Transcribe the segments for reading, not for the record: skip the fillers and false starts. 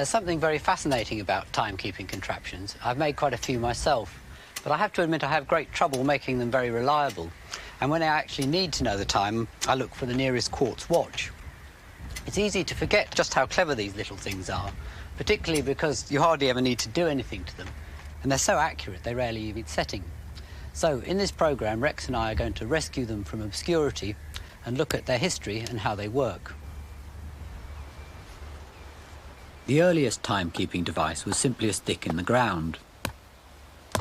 There's something very fascinating about timekeeping contraptions. I've made quite a few myself, but I have to admit I have great trouble making them very reliable. And when I actually need to know the time, I look for the nearest quartz watch. It's easy to forget just how clever these little things are, particularly because you hardly ever need to do anything to them. And they're so accurate, they rarely need setting. So in this programme, Rex and I are going to rescue them from obscurity and look at their history and how they work. The earliest timekeeping device was simply a stick in the ground.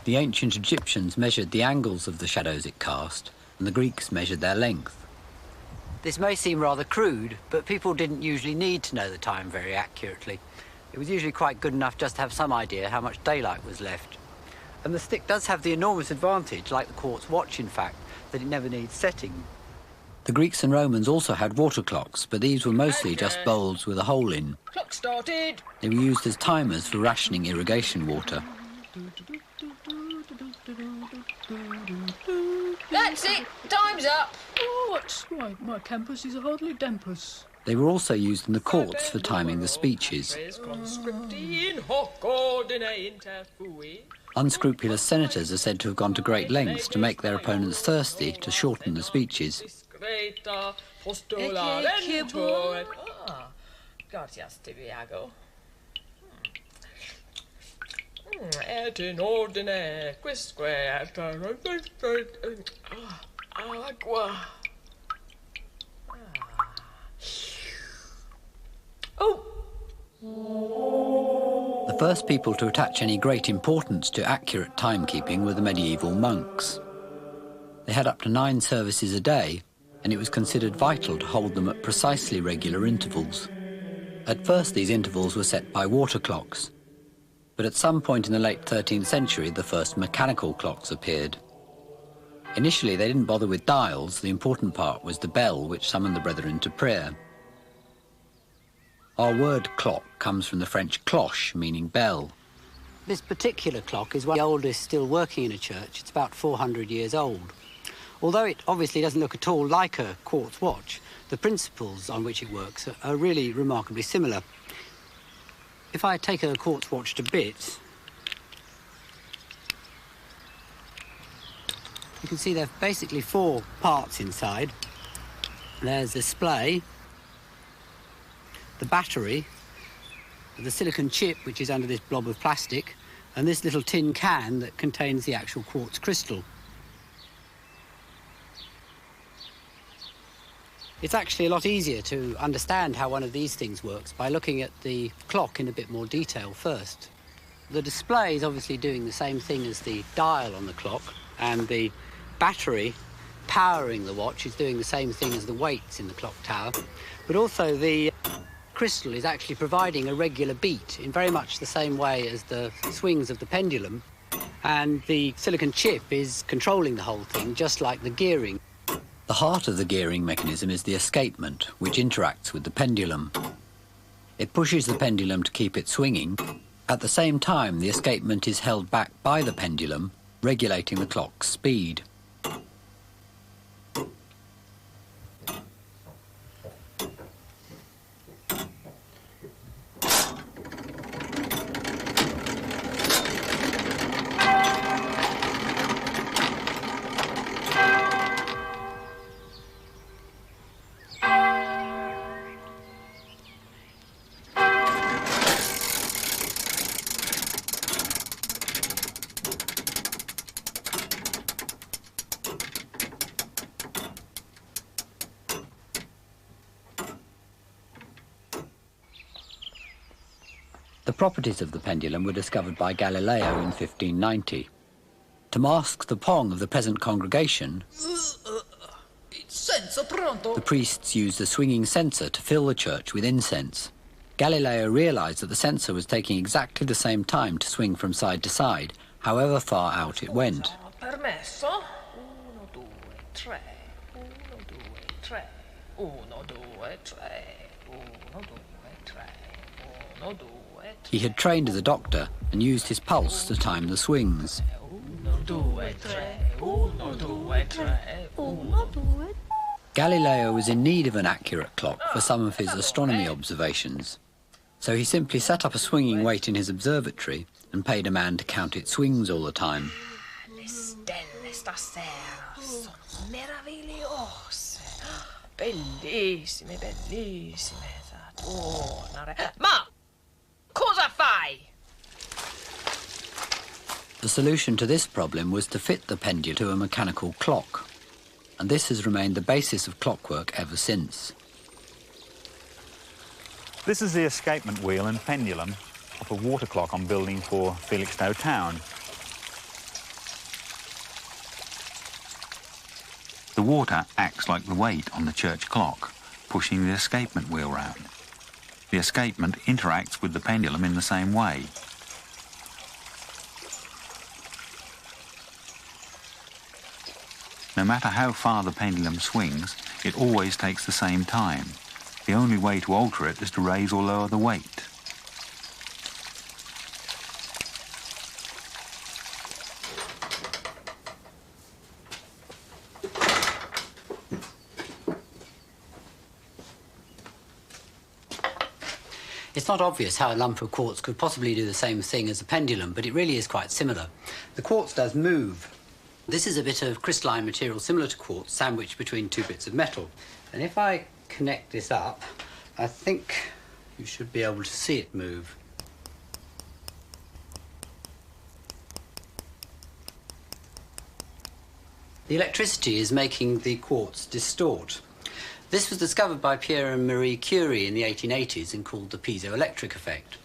The ancient Egyptians measured the angles of the shadows it cast, and the Greeks measured their length. This may seem rather crude, but people didn't usually need to know the time very accurately. It was usually quite good enough just to have some idea how much daylight was left. And the stick does have the enormous advantage, like the quartz watch in fact, that it never needs setting. The Greeks and Romans also had water clocks, but these were mostly just bowls with a hole in. Clock started. They were used as timers for rationing irrigation water. That's it. Time's up. Oh, that's right. My campus is hardly dampus. They were also used in the courts for timing the speeches. Unscrupulous senators are said to have gone to great lengths to make their opponents thirsty to shorten the speeches. Et in ordine quisque agua. Oh! The first people to attach any great importance to accurate timekeeping were the medieval monks. They had up to 9 services a day, and it was considered vital to hold them at precisely regular intervals. At first, these intervals were set by water clocks, but at some point in the late 13th century, the first mechanical clocks appeared. Initially, they didn't bother with dials. The important part was the bell, which summoned the brethren to prayer. Our word clock comes from the French cloche, meaning bell. This particular clock is one of the oldest still working in a church. It's about 400 years old. Although it obviously doesn't look at all like a quartz watch, the principles on which it works are really remarkably similar. If I take a quartz watch to bits, you can see there are basically 4 parts inside. There's the display, the battery, the silicon chip, which is under this blob of plastic, and this little tin can that contains the actual quartz crystal. It's actually a lot easier to understand how one of these things works by looking at the clock in a bit more detail first. The display is obviously doing the same thing as the dial on the clock, and the battery powering the watch is doing the same thing as the weights in the clock tower, but also the crystal is actually providing a regular beat in very much the same way as the swings of the pendulum, and the silicon chip is controlling the whole thing, just like the gearing. The heart of the gearing mechanism is the escapement, which interacts with the pendulum. It pushes the pendulum to keep it swinging. At the same time, the escapement is held back by the pendulum, regulating the clock's speed. The properties of the pendulum were discovered by Galileo in 1590. To mask the pong of the peasant congregation, the priests used a swinging censer to fill the church with incense. Galileo realized that the censer was taking exactly the same time to swing from side to side, however far out it went. He had trained as a doctor and used his pulse to time the swings. Galileo was in need of an accurate clock for some of his astronomy observations. So he simply set up a swinging weight in his observatory and paid a man to count its swings all the time. Le stelle stasera sono meravigliose. Bellissime, bellissime. Tornare. Ma cosa fai? The solution to this problem was to fit the pendulum to a mechanical clock, and this has remained the basis of clockwork ever since. This is the escapement wheel and pendulum of a water clock I'm building for Felixstowe Town. The water acts like the weight on the church clock, pushing the escapement wheel round. The escapement interacts with the pendulum in the same way. No matter how far the pendulum swings, it always takes the same time. The only way to alter it is to raise or lower the weight. It's not obvious how a lump of quartz could possibly do the same thing as a pendulum, but it really is quite similar. The quartz does move. This is a bit of crystalline material similar to quartz, sandwiched between two bits of metal. And if I connect this up, I think you should be able to see it move. The electricity is making the quartz distort. This was discovered by Pierre and Marie Curie in the 1880s and called the piezoelectric effect.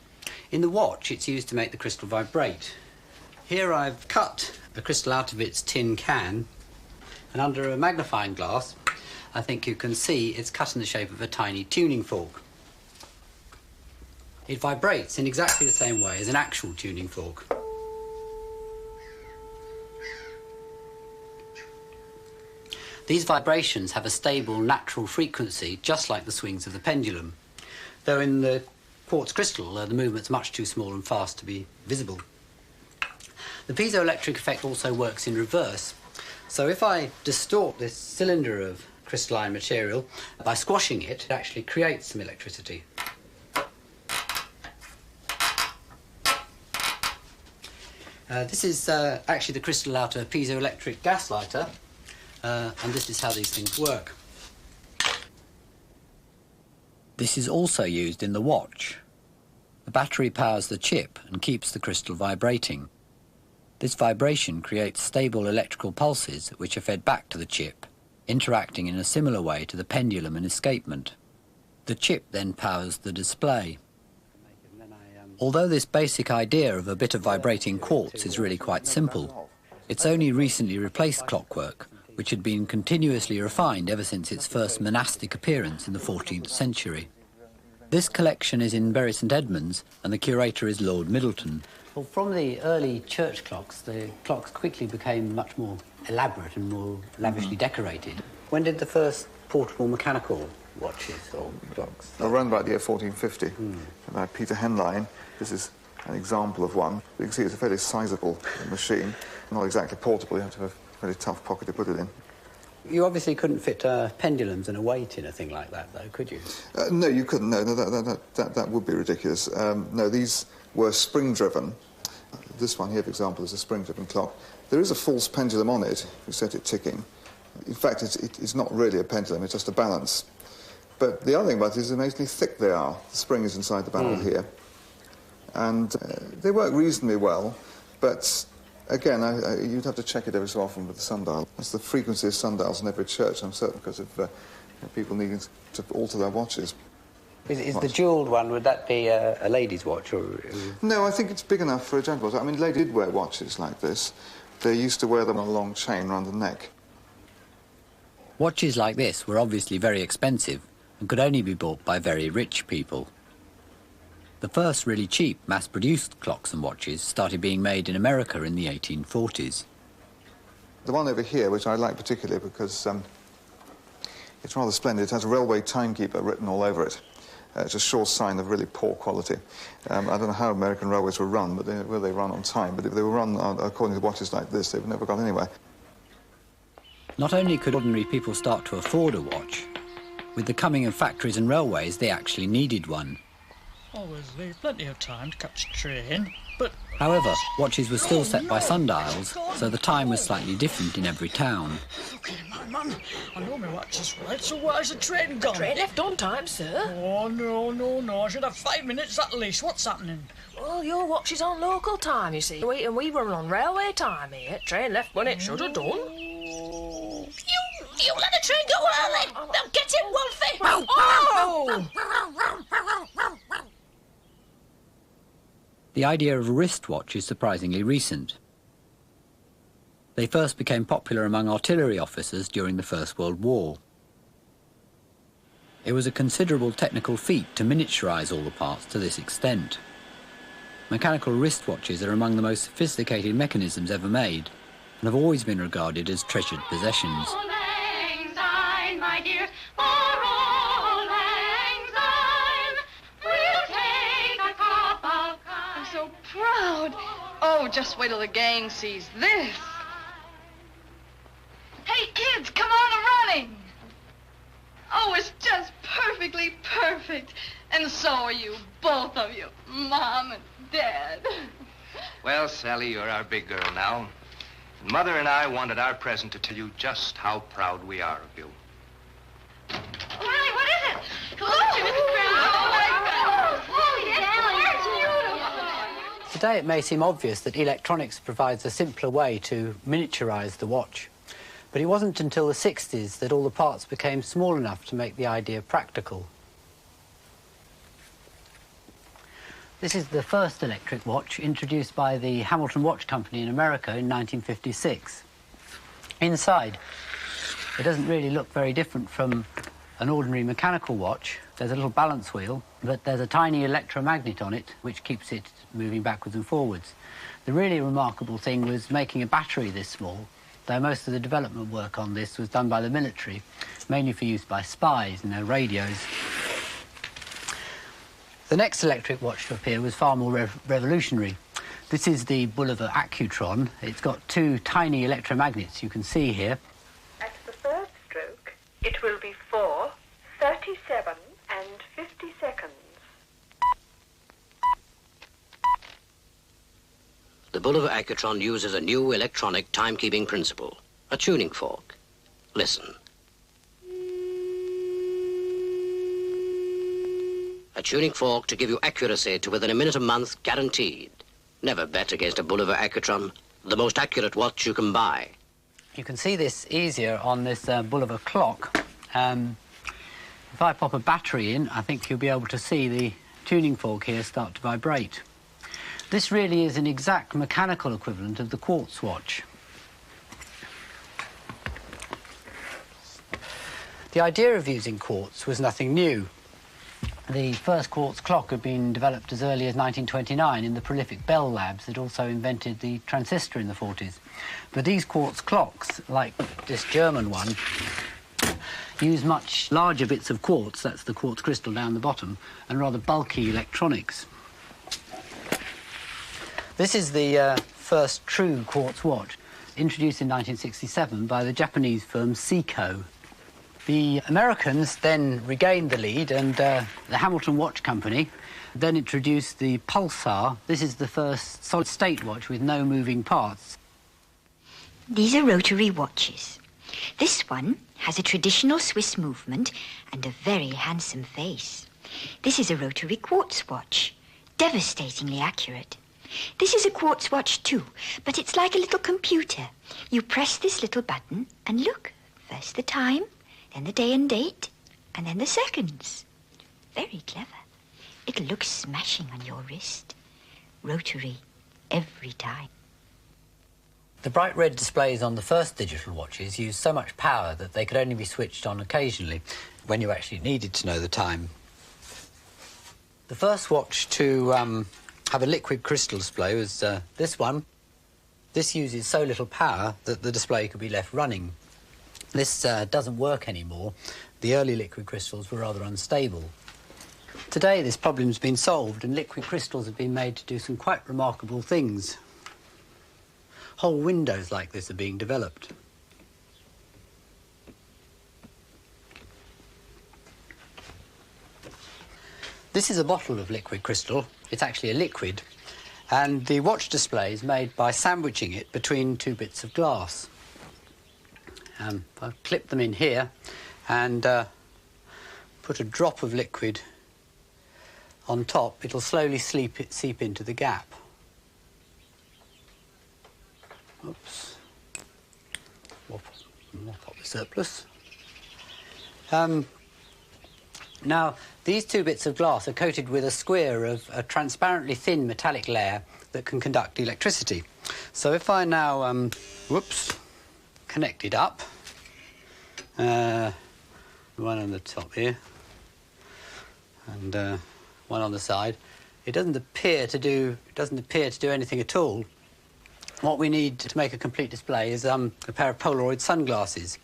In the watch, it's used to make the crystal vibrate. Here I've cut the crystal out of its tin can, and under a magnifying glass, I think you can see it's cut in the shape of a tiny tuning fork. It vibrates in exactly the same way as an actual tuning fork. These vibrations have a stable, natural frequency, just like the swings of the pendulum, though in the quartz crystal, the movement's much too small and fast to be visible. The piezoelectric effect also works in reverse. So if I distort this cylinder of crystalline material, by squashing it, it actually creates some electricity. This is actually the crystal out of a piezoelectric gas lighter, and this is how these things work. This is also used in the watch. The battery powers the chip and keeps the crystal vibrating. This vibration creates stable electrical pulses which are fed back to the chip, interacting in a similar way to the pendulum and escapement. The chip then powers the display. Although this basic idea of a bit of vibrating quartz is really quite simple, it's only recently replaced clockwork, which had been continuously refined ever since its first monastic appearance in the 14th century. This collection is in Bury St Edmunds, and the curator is Lord Middleton. Well, from the early church clocks, the clocks quickly became much more elaborate and more lavishly decorated. When did the first portable mechanical watches or clocks? Around about the year 1450, by Peter Henlein. This is an example of one. You can see it's a fairly sizable machine, not exactly portable. You have to have a very tough pocket to put it in. You obviously couldn't fit pendulums and a weight in a thing like that, though, could you? No, you couldn't. No, that would be ridiculous. No, these were spring-driven. This one here, for example, is a spring-driven clock. There is a false pendulum on it. You set it ticking. In fact, it's not really a pendulum. It's just a balance. But the other thing about it is amazingly thick they are. The spring is inside the barrel here. And they work reasonably well, but again, you'd have to check it every so often with the sundial. That's the frequency of sundials in every church, I'm certain, because of people needing to alter their watches. Is the jewelled one, would that be a lady's watch? Or? No, I think it's big enough for a gentleman's watch. I mean, ladies did wear watches like this. They used to wear them on a long chain around the neck. Watches like this were obviously very expensive and could only be bought by very rich people. The first really cheap, mass-produced clocks and watches started being made in America in the 1840s. The one over here, which I like particularly because it's rather splendid, it has a railway timekeeper written all over it. It's a sure sign of really poor quality. I don't know how American railways were run, but whether they run on time. But if they were run according to watches like this, they've never got anywhere. Not only could ordinary people start to afford a watch, with the coming of factories and railways, they actually needed one. Oh, there's plenty of time to catch a train, but... However, watches were still set by sundials, so the time was slightly different in every town. Okay, my man, I know my watch is right, so where's the train gone? Train left on time, sir. Oh, no, I should have 5 minutes at least. What's happening? Well, your watch is on local time, you see. And we run on railway time here. Train left when it should have done. You let the train go early! Now get him, Wolfie! Oh! The idea of a wristwatch is surprisingly recent. They first became popular among artillery officers during the First World War. It was a considerable technical feat to miniaturize all the parts to this extent. Mechanical wristwatches are among the most sophisticated mechanisms ever made and have always been regarded as treasured possessions. My dear, for all lang syne, we'll take a cup of I'm so proud. Oh, just wait till the gang sees this. Hey, kids, come on running. Oh, it's just perfectly perfect. And so are you, both of you, Mom and Dad. Well, Sally, you're our big girl now. Mother and I wanted our present to tell you just how proud we are of you. Riley, what is it? Look, Mrs. Brown. Oh, my God. Oh, it's beautiful. Today it may seem obvious that electronics provides a simpler way to miniaturize the watch. But it wasn't until the 60s that all the parts became small enough to make the idea practical. This is the first electric watch introduced by the Hamilton Watch Company in America in 1956. Inside, it doesn't really look very different from an ordinary mechanical watch. There's a little balance wheel, but there's a tiny electromagnet on it which keeps it moving backwards and forwards. The really remarkable thing was making a battery this small, though most of the development work on this was done by the military, mainly for use by spies and their radios. The next electric watch to appear was far more revolutionary. This is the Bulova Accutron. It's got two tiny electromagnets you can see here. At the third stroke, it will be 4, 37 and 50 seconds. The Bulova Accutron uses a new electronic timekeeping principle, a tuning fork. Listen. A tuning fork to give you accuracy to within a minute a month, guaranteed. Never bet against a Bulova Accutron, the most accurate watch you can buy. You can see this easier on this Bulova clock. If I pop a battery in, I think you'll be able to see the tuning fork here start to vibrate. This really is an exact mechanical equivalent of the Quartz watch. The idea of using quartz was nothing new. The first quartz clock had been developed as early as 1929 in the prolific Bell Labs that also invented the transistor in the 40s. But these quartz clocks, like this German one, use much larger bits of quartz, that's the quartz crystal down the bottom, and rather bulky electronics. This is the first true quartz watch, introduced in 1967 by the Japanese firm Seiko. The Americans then regained the lead, and the Hamilton Watch Company then introduced the Pulsar. This is the first solid-state watch with no moving parts. These are rotary watches. This one has a traditional Swiss movement and a very handsome face. This is a rotary quartz watch, devastatingly accurate. This is a quartz watch too, but it's like a little computer. You press this little button and look, first the time, then the day and date, and then the seconds. Very clever. It'll look smashing on your wrist. Rotary, every time. The bright red displays on the first digital watches used so much power that they could only be switched on occasionally, when you actually needed to know the time. The first watch to have a liquid crystal display was this one. This uses so little power that the display could be left running. This doesn't work anymore. The early liquid crystals were rather unstable. Today this problem's been solved and liquid crystals have been made to do some quite remarkable things. Whole windows like this are being developed. This is a bottle of liquid crystal. It's actually a liquid. And the watch display is made by sandwiching it between two bits of glass. I'll clip them in here and put a drop of liquid on top. It'll slowly seep into the gap. Oops. Mop up the surplus. Now, these two bits of glass are coated with a square of a transparently thin metallic layer that can conduct electricity. So if I now, connect it up, one on the top here, and one on the side, it doesn't appear to do anything at all. What we need to make a complete display is a pair of Polaroid sunglasses.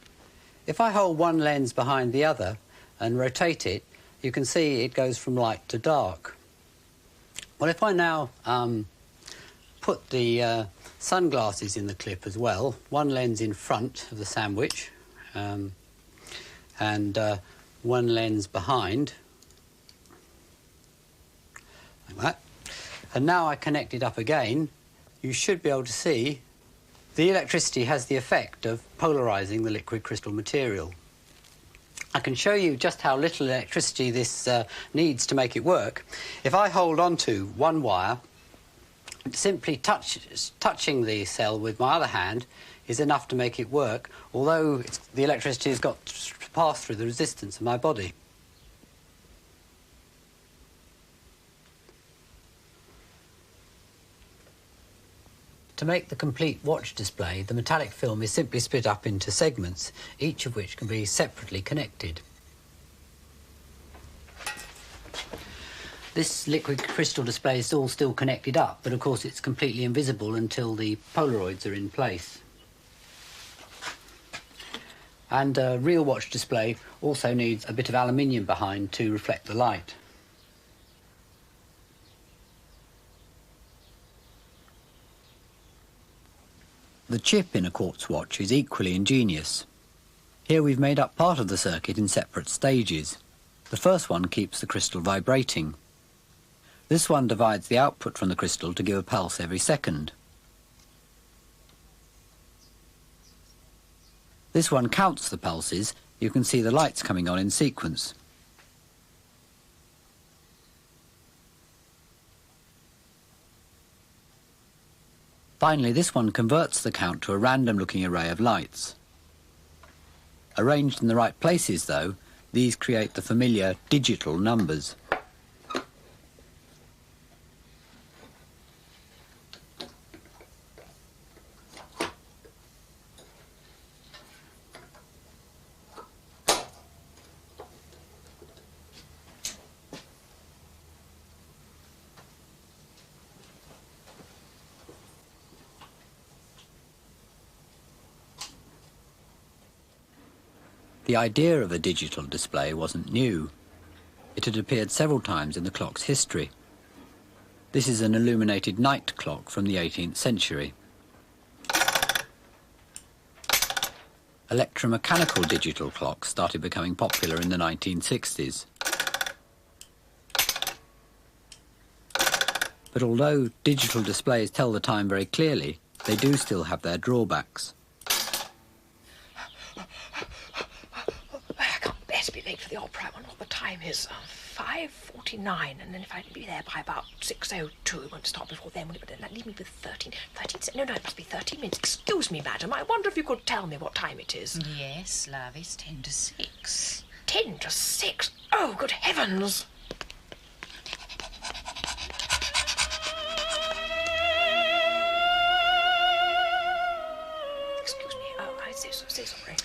If I hold one lens behind the other and rotate it, you can see it goes from light to dark. Well, if I now put the sunglasses in the clip as well, one lens in front of the sandwich and one lens behind, like that, and now I connect it up again, you should be able to see the electricity has the effect of polarising the liquid crystal material. I can show you just how little electricity this needs to make it work. If I hold on to one wire, simply touching the cell with my other hand is enough to make it work, although the electricity has got to pass through the resistance of my body. To make the complete watch display, the metallic film is simply split up into segments, each of which can be separately connected. This liquid crystal display is all still connected up, but of course it's completely invisible until the Polaroids are in place. And a real watch display also needs a bit of aluminium behind to reflect the light. The chip in a quartz watch is equally ingenious. Here we've made up part of the circuit in separate stages. The first one keeps the crystal vibrating. This one divides the output from the crystal to give a pulse every second. This one counts the pulses. You can see the lights coming on in sequence. Finally, this one converts the count to a random-looking array of lights. Arranged in the right places, though, these create the familiar digital numbers. The idea of a digital display wasn't new. It had appeared several times in the clock's history. This is an illuminated night clock from the 18th century. Electromechanical digital clocks started becoming popular in the 1960s. But although digital displays tell the time very clearly, they do still have their drawbacks. To be late for the opera. I wonder what the time is. 5:49, and then if I'd be there by about 6:02, it won't start before then, will it? But that leave me with 13. No, it must be 13 minutes. Excuse me, madam. I wonder if you could tell me what time it is. Yes, love, it's 10 to 6. 10 to 6? Oh, good heavens! Excuse me. Oh, I say sorry.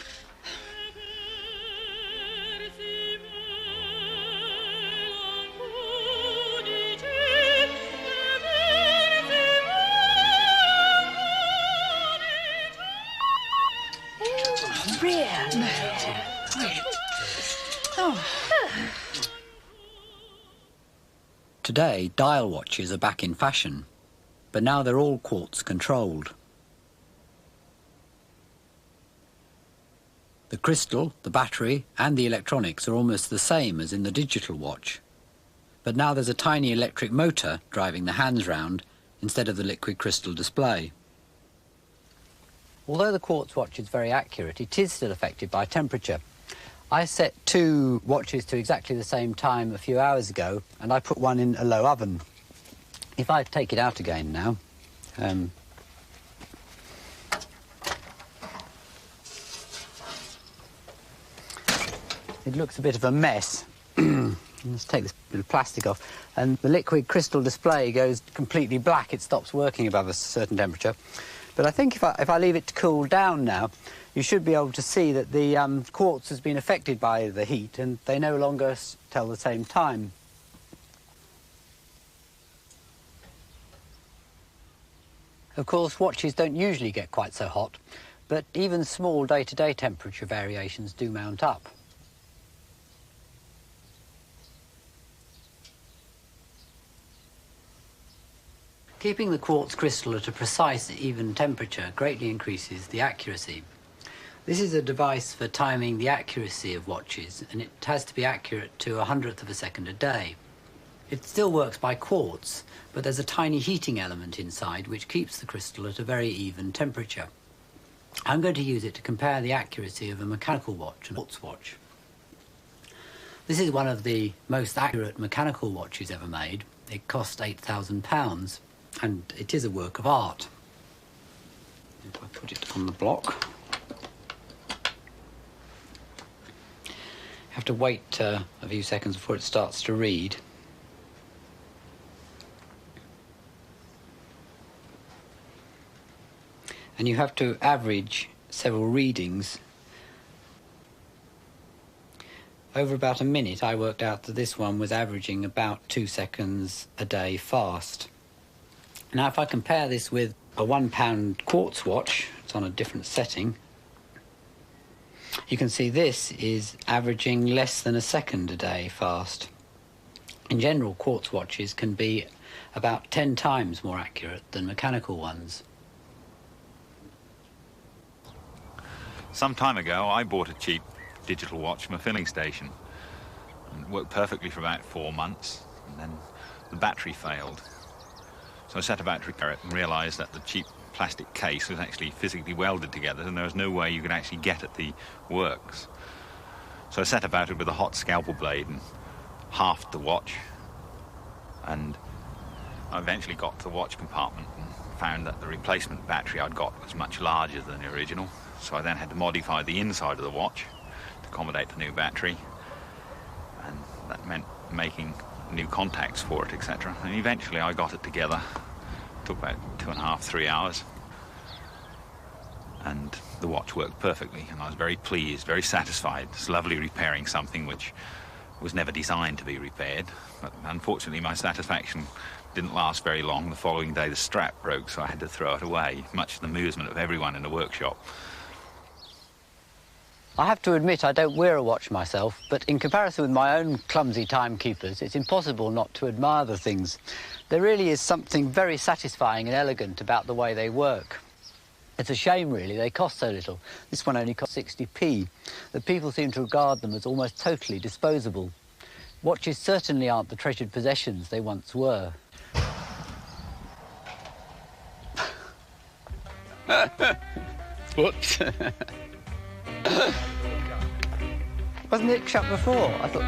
Today, dial watches are back in fashion, but now they're all quartz controlled. The crystal, the battery, and the electronics are almost the same as in the digital watch. but now there's a tiny electric motor driving the hands round instead of the liquid crystal display. Although the quartz watch is very accurate, it is still affected by temperature. I set 2 watches to exactly the same time a few hours ago, and I put one in a low oven. If I take it out again now, it looks a bit of a mess. Let's take this bit of plastic off, and the liquid crystal display goes completely black. It stops working above a certain temperature. But I think if I leave it to cool down now, you should be able to see that the quartz has been affected by the heat, and they no longer tell the same time. Of course, watches don't usually get quite so hot, but even small day-to-day temperature variations do mount up. Keeping the quartz crystal at a precise, even temperature greatly increases the accuracy. This is a device for timing the accuracy of watches, and it has to be accurate to 1/100th of a second a day. It still works by quartz, but there's a tiny heating element inside which keeps the crystal at a very even temperature. I'm going to use it to compare the accuracy of a mechanical watch and a quartz watch. This is one of the most accurate mechanical watches ever made. It cost £8,000. And it is a work of art. If I put it on the block, have to wait a few seconds before it starts to read. And you have to average several readings. Over about a minute, I worked out that this one was averaging about 2 seconds a day fast. Now, if I compare this with a £1 quartz watch, it's on a different setting, you can see this is averaging less than a second a day fast. In general, quartz watches can be about 10 times more accurate than mechanical ones. Some time ago, I bought a cheap digital watch from a filling station. And it worked perfectly for about 4 months, and then the battery failed. So I set about to repair it and realised that the cheap plastic case was actually physically welded together, and there was no way you could actually get at the works. So I set about it with a hot scalpel blade and halved the watch. And I eventually got to the watch compartment and found that the replacement battery I'd got was much larger than the original. So I then had to modify the inside of the watch to accommodate the new battery. And that meant making new contacts for it, etc. And eventually I got it together. It took about 2.5, 3 hours. And the watch worked perfectly, and I was very pleased, very satisfied. It's lovely repairing something which was never designed to be repaired. But unfortunately my satisfaction didn't last very long. The following day the strap broke, so I had to throw it away, much to the amusement of everyone in the workshop. I have to admit I don't wear a watch myself, but in comparison with my own clumsy timekeepers, it's impossible not to admire the things. There really is something very satisfying and elegant about the way they work. It's a shame, really, they cost so little. This one only cost 60p, that people seem to regard them as almost totally disposable. Watches certainly aren't the treasured possessions they once were. Whoops. Wasn't it shut before? I thought...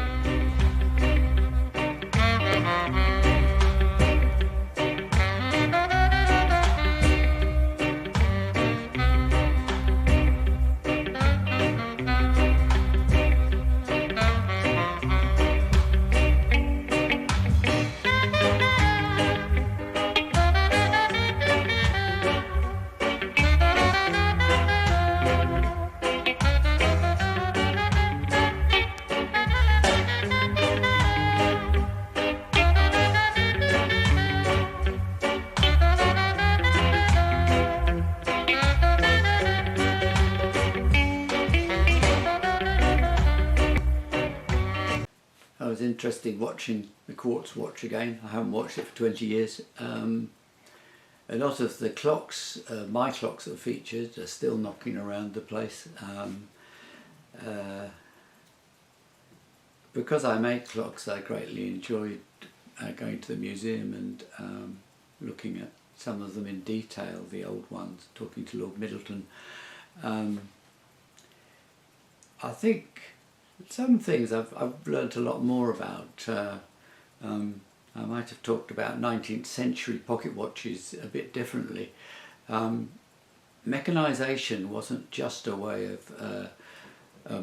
I was interested watching the Quartz watch again. I haven't watched it for 20 years. A lot of the clocks, my clocks that are featured, are still knocking around the place. Because I make clocks, I greatly enjoyed going to the museum and looking at some of them in detail, the old ones, talking to Lord Middleton. I think some things I've learnt a lot more about. I might have talked about 19th century pocket watches a bit differently. Mechanisation wasn't just a way of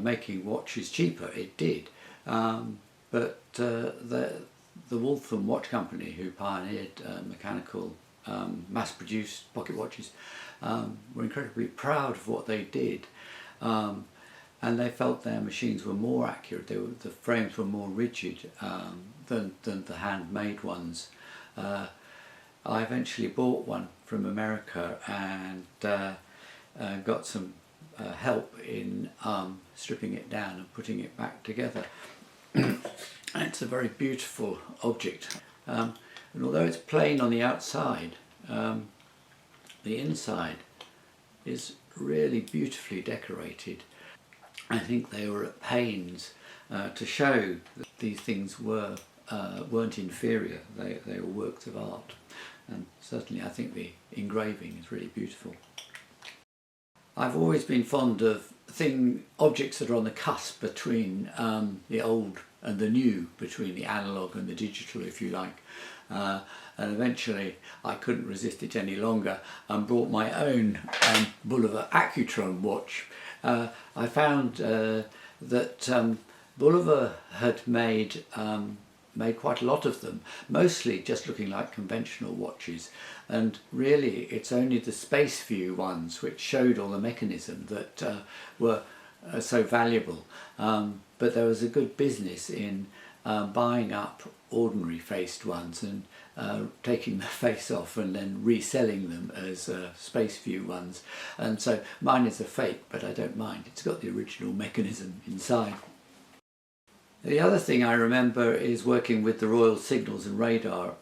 making watches cheaper, it did. But the Waltham Watch Company, who pioneered mechanical mass-produced pocket watches, were incredibly proud of what they did. And they felt their machines were more accurate. The frames were more rigid than the handmade ones. I eventually bought one from America and got some help in stripping it down and putting it back together. It's a very beautiful object, and although it's plain on the outside, the inside is really beautifully decorated. I think they were at pains to show that these things weren't inferior. They were works of art, and certainly I think the engraving is really beautiful. I've always been fond of objects that are on the cusp between the old and the new, between the analogue and the digital, if you like. And eventually I couldn't resist it any longer and brought my own Bulova Accutron watch. I found that Bulova had made quite a lot of them, mostly just looking like conventional watches, and really it's only the space view ones which showed all the mechanism that were so valuable. But there was a good business in buying up ordinary faced ones and taking the face off and then reselling them as space view ones. And so mine is a fake, but I don't mind. It's got the original mechanism inside. The other thing I remember is working with the Royal Signals and Radar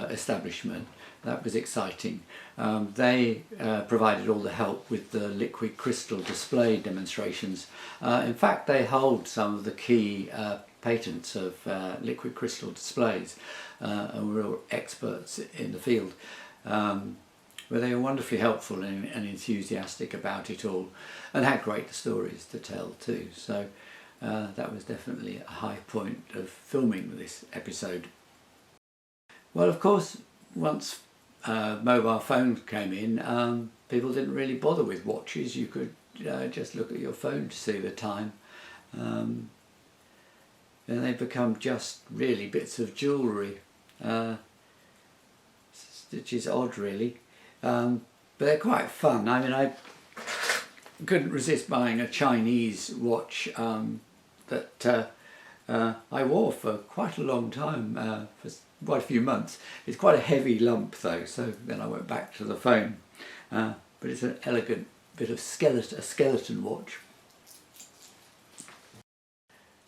establishment. That was exciting. They provided all the help with the liquid crystal display demonstrations. In fact, they hold some of the key patents of liquid crystal displays and were real experts in the field. But they were wonderfully helpful and enthusiastic about it all, and had great stories to tell too. So that was definitely a high point of filming this episode. Well, of course, once mobile phones came in, people didn't really bother with watches. You could just look at your phone to see the time. And they become just really bits of jewellery, which is odd really. But they're quite fun. I mean, I couldn't resist buying a Chinese watch that I wore for quite a long time, for quite a few months. It's quite a heavy lump though, so then I went back to the phone. But it's an elegant bit of a skeleton watch.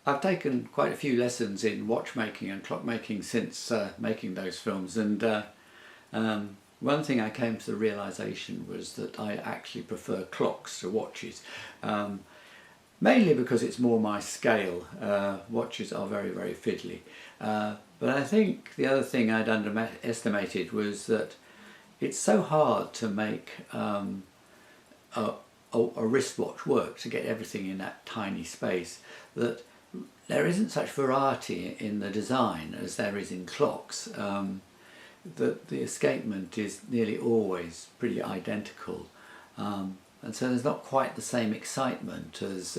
I've taken quite a few lessons in watchmaking and clockmaking since making those films, and one thing I came to the realisation was that I actually prefer clocks to watches, mainly because it's more my scale. Watches are very, very fiddly. But I think the other thing I'd underestimated was that it's so hard to make a wristwatch work, to get everything in that tiny space, that there isn't such variety in the design as there is in clocks. That the escapement is nearly always pretty identical, and so there's not quite the same excitement as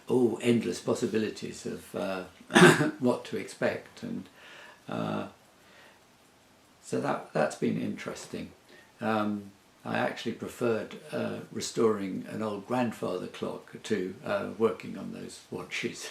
endless possibilities of what to expect, and so that's been interesting. I actually preferred restoring an old grandfather clock to working on those watches.